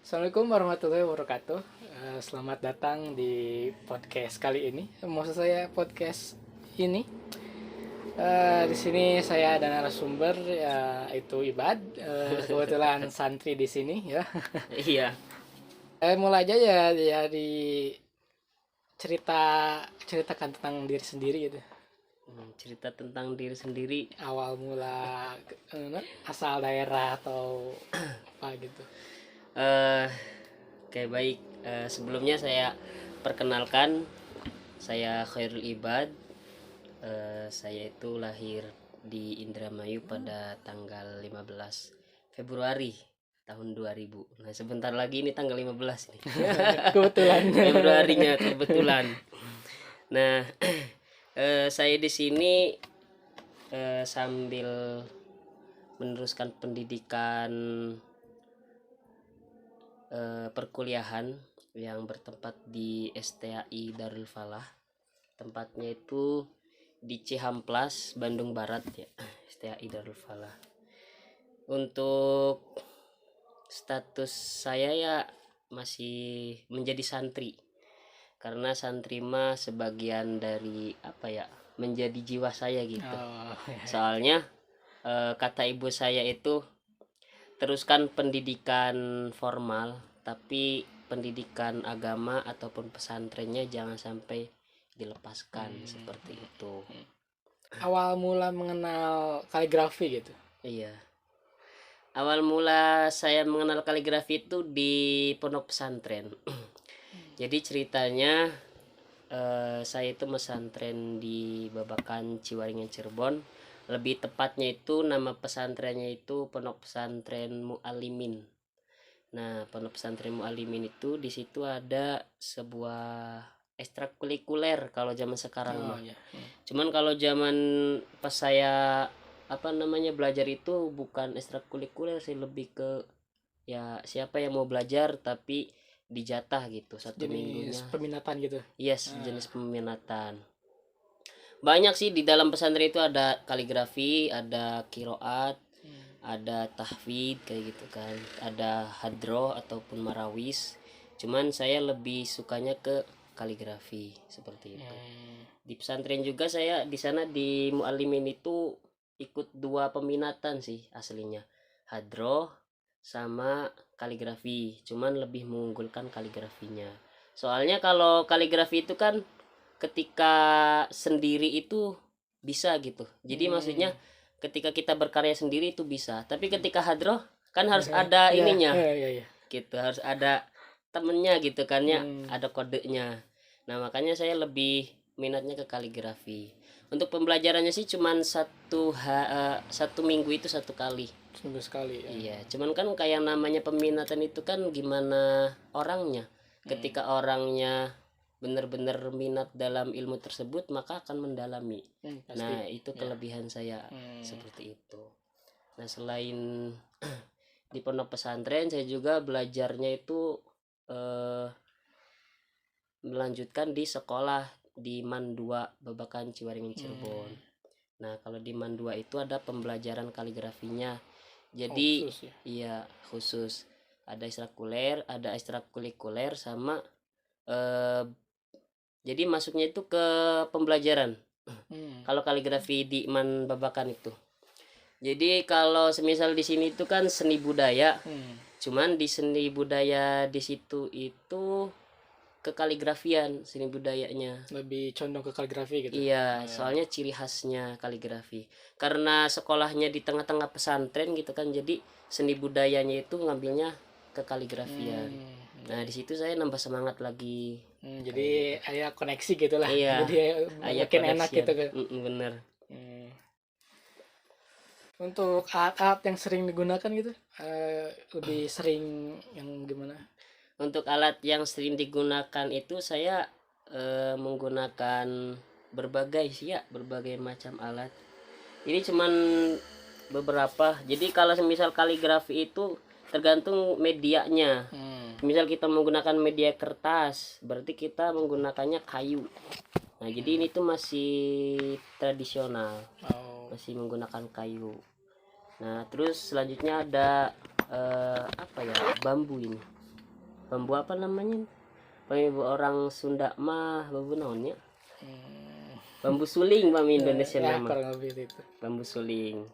Assalamualaikum warahmatullahi wabarakatuh. Selamat datang di podcast kali ini. Maksud saya podcast ini. Di sini saya ada narasumber yaitu Ibad. Kebetulan santri di sini ya. Iya. Mulai aja ya di ceritakan tentang diri sendiri gitu. Cerita tentang diri sendiri. Awal mula asal daerah atau apa gitu. Oke, baik. Sebelumnya saya perkenalkan, saya Khairul Ibad. Saya itu lahir di Indramayu pada tanggal 15 Februari tahun 2000. Nah, sebentar lagi ini tanggal 15 nih. Kebetulan. Februarinya kebetulan. Nah, saya di sini sambil meneruskan pendidikan perkuliahan yang bertempat di STAI Darul Falah. Tempatnya itu di Cihamplas, Bandung Barat ya. STAI Darul Falah. Untuk status saya ya masih menjadi santri. Karena santri mah sebagian dari menjadi jiwa saya gitu. Soalnya kata ibu saya itu teruskan pendidikan formal, tapi pendidikan agama ataupun pesantrennya jangan sampai dilepaskan seperti itu. Awal mula mengenal kaligrafi gitu. Iya. Awal mula saya mengenal kaligrafi itu di pondok pesantren. Jadi ceritanya saya itu mesantren di Babakan Ciwaringin Cirebon. Lebih tepatnya itu nama pesantrennya itu Pondok Pesantren Mu'alimin. Nah, Pondok Pesantren Mu'alimin itu di situ ada sebuah ekstrakurikuler kalau zaman sekarang mah. Iya. Cuman kalau zaman pas saya belajar itu bukan ekstrakurikuler sih, lebih ke ya siapa yang mau belajar tapi dijatah gitu satu minggunya. Jenis peminatan gitu. Yes, jenis peminatan. Banyak sih di dalam pesantren itu, ada kaligrafi, ada kiroat, ada tahfidz kayak gitu kan, ada hadroh ataupun marawis. Cuman saya lebih sukanya ke kaligrafi seperti itu. Di pesantren juga saya di sana di Mu'alimin itu ikut 2 peminatan sih aslinya, hadroh sama kaligrafi. Cuman lebih mengunggulkan kaligrafinya. Soalnya kalau kaligrafi itu kan ketika sendiri itu bisa gitu. Jadi maksudnya ketika kita berkarya sendiri itu bisa, tapi ketika hadroh kan harus ada ininya. Iya. Gitu, harus ada temennya gitu kan ya, ada kodenya. Nah, makanya saya lebih minatnya ke kaligrafi. Untuk pembelajarannya sih cuman satu minggu itu 1 kali. Seminggu sekali. Iya, cuman kan kayak namanya peminatan itu kan gimana orangnya. Ketika orangnya benar-benar minat dalam ilmu tersebut, maka akan mendalami. Pasti. Nah, itu kelebihan saya seperti itu. Nah, selain di pondok pesantren, saya juga belajarnya itu melanjutkan di sekolah di MAN 2 Babakan Ciwaringin Cirebon. Nah, kalau di MAN 2 itu ada pembelajaran kaligrafinya. Jadi khusus ya? Iya, khusus. Ada ekstrakurikuler sama jadi masuknya itu ke pembelajaran. Kalau kaligrafi di MAN Babakan itu. Jadi kalau semisal di sini itu kan seni budaya. Cuman di seni budaya di situ itu kekaligrafian seni budayanya. Lebih condong ke kaligrafi gitu. Iya, soalnya ciri khasnya kaligrafi. Karena sekolahnya di tengah-tengah pesantren gitu kan, jadi seni budayanya itu ngambilnya ke kaligrafian. Nah, di situ saya nambah semangat lagi. Jadi ada koneksi gitu lah. Iya, Jadi makin enak gitu kan. Bener. Untuk alat-alat yang sering digunakan gitu, lebih sering yang gimana? Untuk alat yang sering digunakan itu saya menggunakan berbagai macam alat. Ini cuman beberapa. Jadi kalau misal kaligrafi itu tergantung medianya. Misal kita menggunakan media kertas, berarti kita menggunakannya kayu. Nah, jadi ini tuh masih tradisional. Masih menggunakan kayu. Nah, terus selanjutnya ada bambu ini. bambu apa namanya, bambu orang Sunda mah bambu naonnya, bambu suling bambu Indonesia ya nama kurang lebih itu. bambu suling.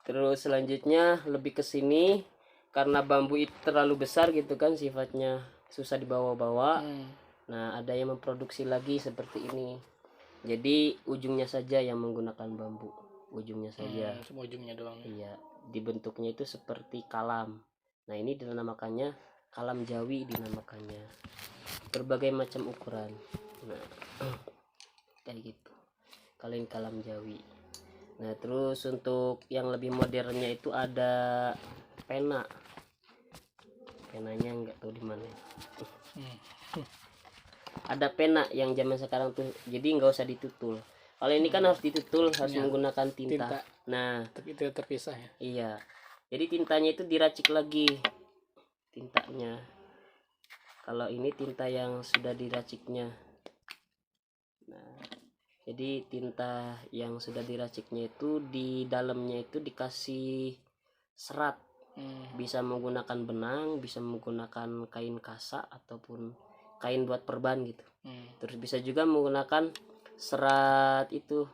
Terus selanjutnya lebih ke sini karena bambu itu terlalu besar gitu kan, sifatnya susah dibawa-bawa. Nah, ada yang memproduksi lagi seperti ini. Jadi ujungnya saja yang menggunakan bambu, ujungnya saja. Cuma ujungnya doang. Iya, dibentuknya itu seperti kalam. Nah, ini dinamakannya kalam Jawi dinamakannya. Berbagai macam ukuran. Nah, kayak gitu. Kalau ini kalam Jawi. Nah, terus untuk yang lebih modernnya itu ada pena. Penanya nggak tahu di mana. Ada pena yang zaman sekarang tuh, jadi nggak usah ditutul. Kalau ini kan harus ditutul, harus Ya, menggunakan tinta. tinta. Nah, Tapi itu terpisah ya. iya. Jadi tintanya itu diracik lagi tintanya. Kalau ini tinta yang sudah diraciknya. Nah, jadi tinta yang sudah diraciknya itu di dalamnya itu dikasih serat. Bisa menggunakan benang, bisa menggunakan kain kasa ataupun kain buat perban gitu. Terus bisa juga menggunakan serat itu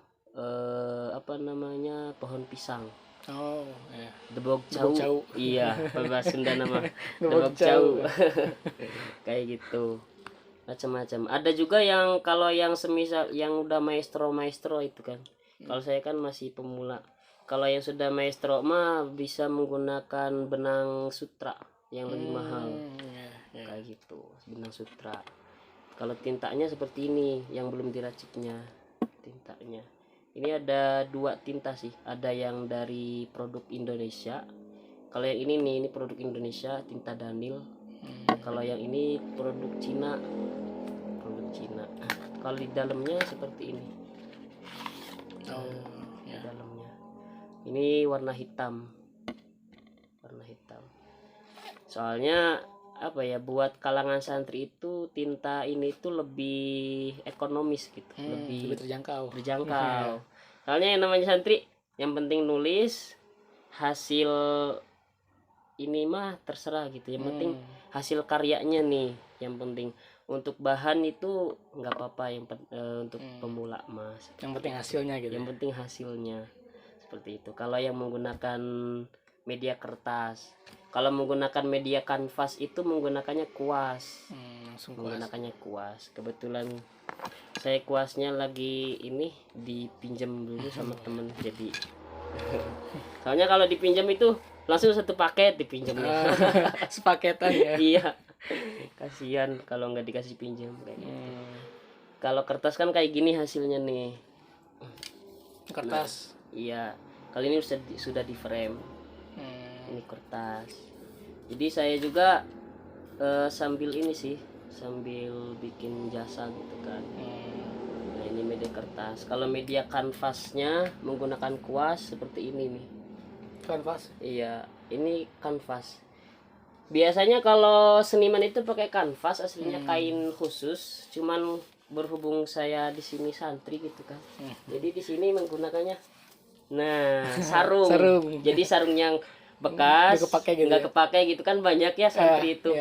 apa namanya, pohon pisang. Oh, ya. Debok Debok cau. cau. Iya, bahasa Sunda nama Debok debok cau. cau. Kayak gitu. Macam-macam. Ada juga yang kalau yang semisal yang udah maestro itu kan. Kalau saya kan masih pemula. Kalau yang sudah maestro mah bisa menggunakan benang sutra yang lebih mahal. Ya. Kayak gitu, benang sutra. Kalau tintanya seperti ini yang belum diraciknya tintanya. Ini ada 2 tinta sih, ada yang dari produk Indonesia. Kalau yang ini nih, ini produk Indonesia, tinta Danil. Kalau yang ini produk Cina. Kalau di dalamnya seperti ini. Di dalamnya ini warna hitam. Soalnya apa ya, buat kalangan santri itu tinta ini tuh lebih ekonomis gitu, lebih terjangkau. Soalnya yang namanya santri yang penting nulis, hasil ini mah terserah gitu, yang penting hasil karyanya nih yang penting. Untuk bahan itu nggak apa-apa, untuk pemula mas, yang penting hasilnya gitu. Yang penting hasilnya seperti itu. Kalau yang menggunakan media kertas, kalau menggunakan media kanvas itu menggunakannya kuas. Menggunakannya kuas. Kebetulan saya kuasnya lagi ini dipinjam dulu sama temen, jadi soalnya kalau dipinjam itu langsung satu paket dipinjamnya. Sepaketan ya. Iya, kasihan kalau nggak dikasih pinjam kayak gitu. Kalau kertas kan kayak gini hasilnya nih, kertas. Iya, kali ini sudah di frame. Ini kertas. Jadi saya juga sambil ini sih, sambil bikin jasa gitu kan. Nah, ini media kertas. Kalau media kanvasnya menggunakan kuas seperti ini nih. Kanvas? Iya, ini kanvas. Biasanya kalau seniman itu pakai kanvas, aslinya kain khusus. Cuman berhubung saya di sini santri gitu kan. Jadi di sini menggunakannya sarung. Jadi sarung yang bekas nggak kepake gitu kan, banyak ya santri itu.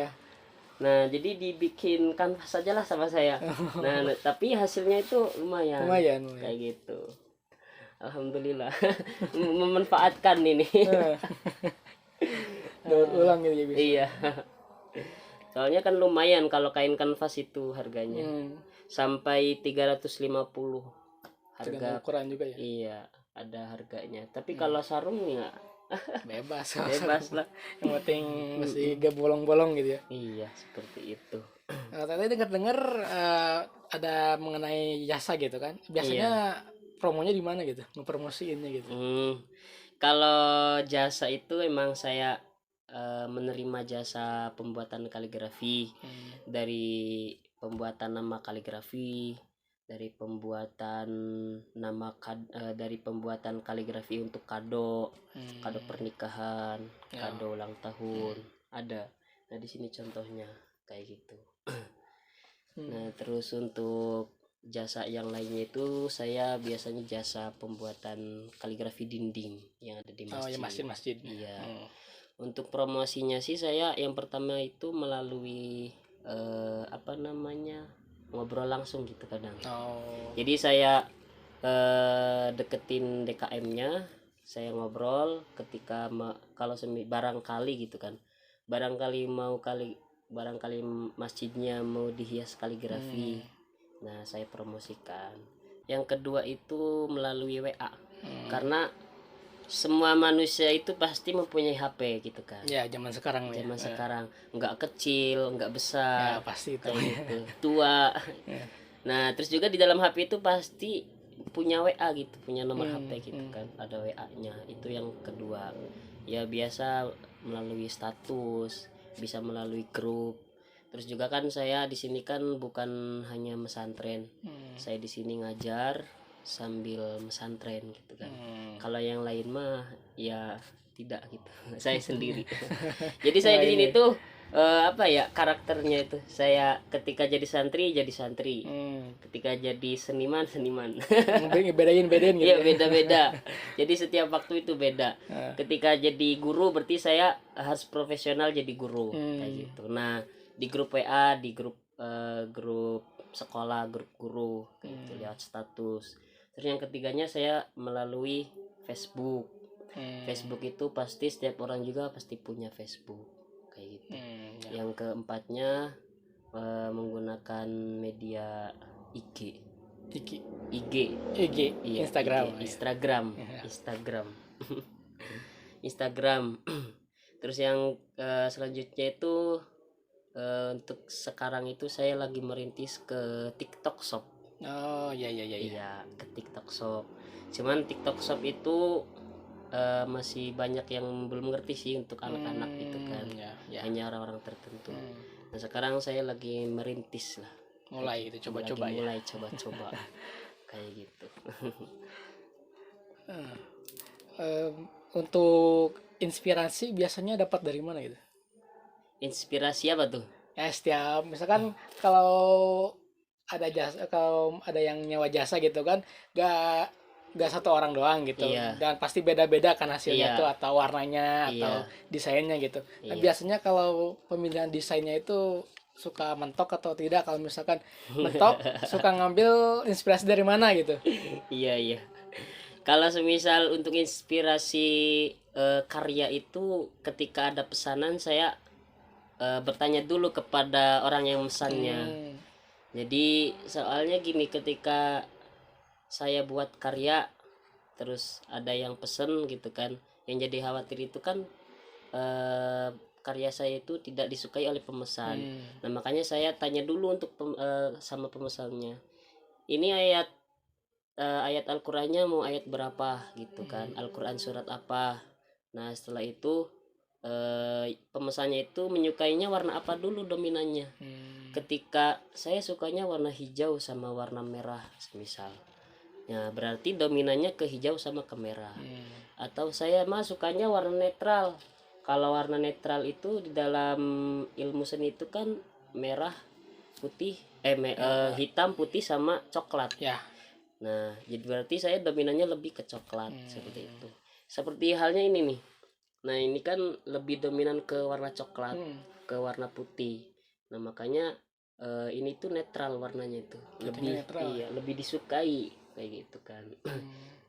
Nah, jadi dibikin kanvas aja lah sama saya. Nah, tapi hasilnya itu lumayan. Kayak gitu. Alhamdulillah. Memanfaatkan ini. Daur ulang gitu ya bisa. Iya. Soalnya kan lumayan kalau kain kanvas itu harganya. Sampai 350 harga. Ukuran juga ya. Iya, ada harganya. Tapi kalau sarung ya bebas lah. Yang penting masih gak bolong-bolong gitu ya. Iya, seperti itu. Tadi dengar ada mengenai jasa gitu kan. Biasanya promonya di mana gitu, ngepromosiinnya gitu. Kalau jasa itu emang saya menerima jasa pembuatan kaligrafi, dari pembuatan nama kaligrafi, dari pembuatan dari pembuatan kaligrafi untuk kado pernikahan, kado ulang tahun, ada. Nah, di sini contohnya kayak gitu. Nah, terus untuk jasa yang lainnya itu saya biasanya jasa pembuatan kaligrafi dinding yang ada di masjid. Masjid. Iya. Untuk promosinya sih saya yang pertama itu melalui ngobrol langsung gitu kadang. Oh. Jadi saya deketin DKM-nya, saya ngobrol ketika kalau barangkali gitu kan, barangkali masjidnya mau dihias kaligrafi. Nah saya promosikan. Yang kedua itu melalui WA, karena semua manusia itu pasti mempunyai HP gitu kan. Ya, zaman sekarang Zaman ya. sekarang nggak kecil, nggak besar, Ya, pasti itu. kayak gitu, tua. Nah, terus juga di dalam HP itu pasti punya WA gitu, punya nomor HP gitu kan, ada WA-nya. Itu yang kedua. Ya biasa melalui status, bisa melalui grup. Terus juga kan saya di sini kan bukan hanya mesantren. Saya di sini ngajar sambil mesantren gitu kan. Kalau yang lain mah ya tidak gitu. Saya sendiri. Jadi saya di sini tuh karakternya itu saya ketika jadi santri, ketika jadi seniman Bedain gitu. Iya, beda-beda. Jadi setiap waktu itu beda. Ketika jadi guru berarti saya harus profesional jadi guru kayak gitu. Nah di grup WA, di grup sekolah, grup guru gitu, lihat status. Terus yang ketiganya saya melalui Facebook. Facebook itu pasti setiap orang juga pasti punya Facebook kayak gitu. Yang keempatnya menggunakan media IG. Iya, Instagram. Terus yang selanjutnya itu untuk sekarang itu saya lagi merintis ke TikTok Shop. Oh iya. Iya, ke TikTok Shop. Cuman TikTok Shop itu masih banyak yang belum ngerti sih untuk anak-anak gitu kan. Hanya orang-orang tertentu. Nah, sekarang saya lagi merintis lah. Mulai itu coba-coba ya. Mulai coba-coba. Kayak gitu. Untuk inspirasi biasanya dapat dari mana gitu? Inspirasi apa tuh? Ya setiap misalkan kalau ada yang nyewa jasa gitu kan, gak satu orang doang gitu. Iya. Dan pasti beda-beda kan hasilnya Iya. tuh, atau warnanya atau desainnya gitu. Nah, biasanya kalau pemilihan desainnya itu suka mentok atau tidak? Kalau misalkan mentok, suka ngambil inspirasi dari mana gitu? Iya. Kalau semisal untuk inspirasi karya itu ketika ada pesanan saya bertanya dulu kepada orang yang mesannya. Jadi soalnya gini, ketika saya buat karya terus ada yang pesen gitu kan, yang jadi khawatir itu kan karya saya itu tidak disukai oleh pemesan. Nah makanya saya tanya dulu untuk sama pemesannya, ini ayat Al-Qur'annya mau ayat berapa gitu kan, Al-Qur'an surat apa. Nah setelah itu pemesannya itu menyukainya warna apa dulu dominannya. Ketika saya sukanya warna hijau sama warna merah semisal, ya berarti dominannya ke hijau sama ke merah. Atau saya mah sukanya warna netral. Kalau warna netral itu di dalam ilmu seni itu kan merah, putih, hitam, putih sama coklat ya. Nah jadi berarti saya dominannya lebih ke coklat. Seperti itu. Seperti halnya ini nih. Nah ini kan lebih dominan ke warna coklat, ke warna putih. Nah makanya ini tuh netral warnanya itu, lebih disukai kayak gitu kan.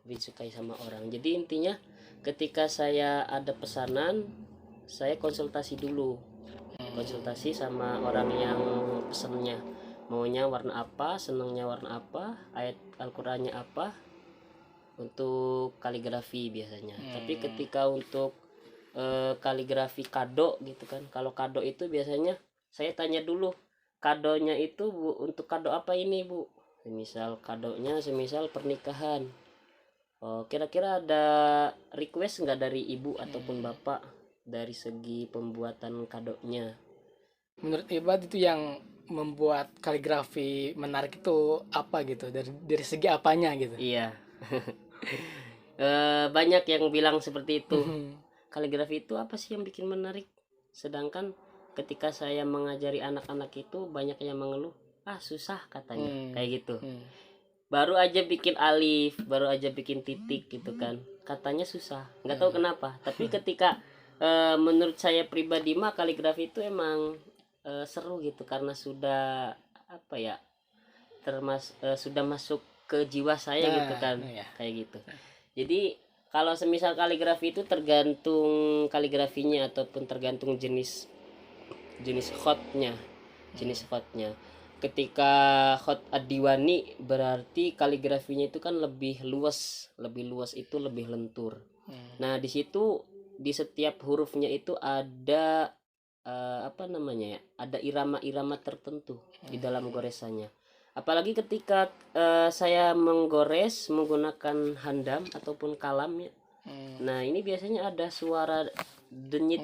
Lebih disukai sama orang. Jadi intinya ketika saya ada pesanan, saya konsultasi dulu, konsultasi sama orang yang pesennya, maunya warna apa, senangnya warna apa, ayat Al-Qur'annya apa, untuk kaligrafi biasanya. Tapi ketika untuk kaligrafi kado gitu kan, kalau kado itu biasanya saya tanya dulu, kadonya itu Bu, untuk kado apa ini Bu? Semisal kadonya semisal pernikahan, kira-kira ada request nggak dari ibu ataupun bapak dari segi pembuatan kadonya? Menurut Ibad itu yang membuat kaligrafi menarik itu apa gitu, dari segi apanya gitu? Iya. Banyak yang bilang seperti itu. Kaligrafi itu apa sih yang bikin menarik? Sedangkan ketika saya mengajari anak-anak itu banyak yang mengeluh, susah katanya, kayak gitu. Baru aja bikin alif, baru aja bikin titik gitu kan, katanya susah, nggak tahu kenapa. Tapi ketika menurut saya pribadi mah kaligrafi itu emang seru gitu karena sudah apa ya sudah masuk ke jiwa saya gitu kan, ya. kayak gitu. Jadi kalau semisal kaligrafi itu tergantung kaligrafinya ataupun tergantung jenis khotnya. Ketika khot ad-diwani berarti kaligrafinya itu kan lebih luas itu lebih lentur. Nah di situ di setiap hurufnya itu ada apa namanya ya, ada irama-irama tertentu di dalam goresannya. Apalagi ketika saya menggores menggunakan handam ataupun kalam ya. Nah ini biasanya ada suara denyit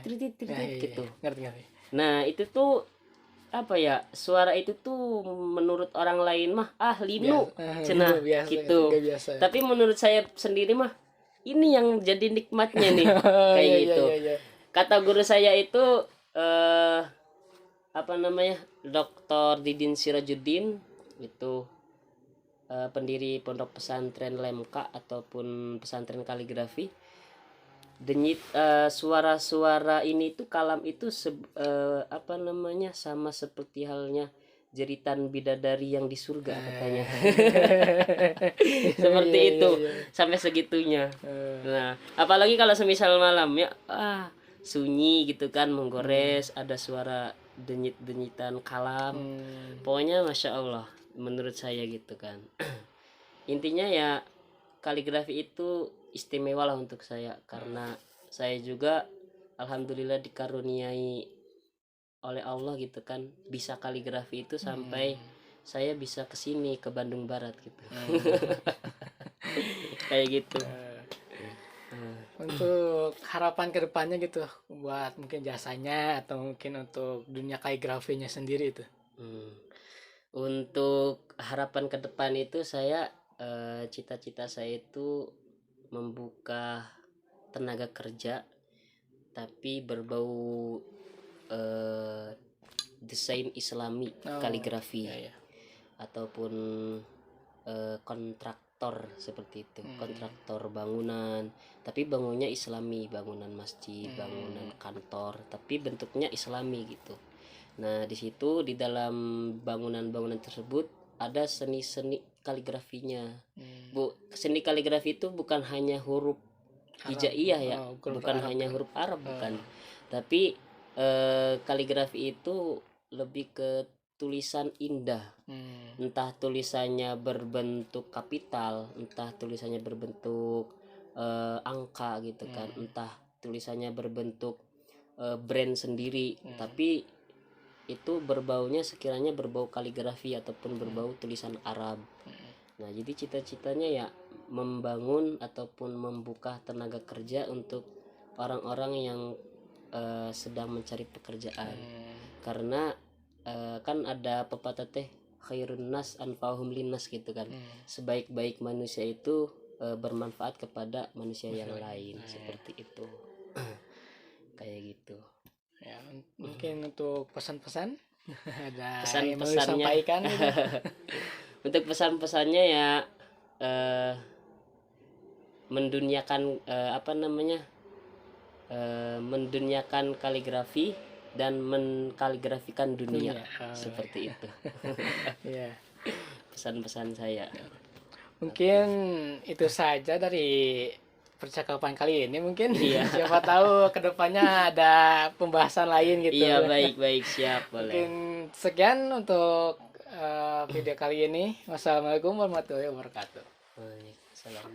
tritit gitu. Ngerti. Nah itu tuh apa ya, suara itu tuh menurut orang lain mah linu cenah gitu. Biasa. Tapi menurut saya sendiri mah ini yang jadi nikmatnya nih kayak gitu. Kata guru saya itu apa namanya, Dr. Didin Sirajuddin itu pendiri pondok pesantren Lemka ataupun pesantren kaligrafi. Denyit suara-suara ini tuh kalam itu apa namanya, sama seperti halnya jeritan bidadari yang di surga katanya. Seperti itu. Sampai segitunya. Nah apalagi kalau semisal malam ya sunyi gitu kan, menggores ada suara denyit-denyitan kalam. Pokoknya masya Allah menurut saya gitu kan. Intinya ya kaligrafi itu istimewa lah untuk saya karena saya juga alhamdulillah dikaruniai oleh Allah gitu kan, bisa kaligrafi itu sampai saya bisa kesini ke Bandung Barat gitu. Kayak gitu. Untuk harapan kedepannya gitu buat mungkin jasanya atau mungkin untuk dunia kaligrafinya sendiri itu. Untuk harapan ke depan itu saya cita-cita saya itu membuka tenaga kerja tapi berbau desain Islami kaligrafi ataupun kontraktor seperti itu. Kontraktor bangunan tapi bangunnya Islami, bangunan masjid, bangunan kantor tapi bentuknya Islami gitu. Nah di situ di dalam bangunan-bangunan tersebut ada seni-seni kaligrafinya. Seni kaligrafi itu bukan hanya huruf hijaiyah ya, bukan hanya huruf Arab bukan. Tapi kaligrafi itu lebih ke tulisan indah. Entah tulisannya berbentuk kapital, entah tulisannya berbentuk angka gitu kan, entah tulisannya berbentuk brand sendiri, tapi itu berbaunya sekiranya berbau kaligrafi ataupun berbau tulisan Arab. Nah jadi cita-citanya ya membangun ataupun membuka tenaga kerja untuk orang-orang yang sedang mencari pekerjaan. Karena kan ada pepatah teh khairun nas anfa'uhum linnas gitu kan. Sebaik-baik manusia itu bermanfaat kepada manusia yang lain, seperti itu. Kayak gitu. Ya, mungkin untuk pesan-pesan ada Pesan-pesannya yang mau disampaikan gitu. Untuk pesan-pesannya ya menduniakan apa namanya, menduniakan kaligrafi dan mengkaligrafikan dunia. Seperti itu. Ya. Pesan-pesan saya. Mungkin itu saja dari percakapan kali ini mungkin. Siapa tahu kedepannya ada pembahasan lain gitu. Iya baik siap boleh. Mungkin sekian untuk video kali ini. Wassalamualaikum warahmatullahi wabarakatuh. Waalaikumsalam.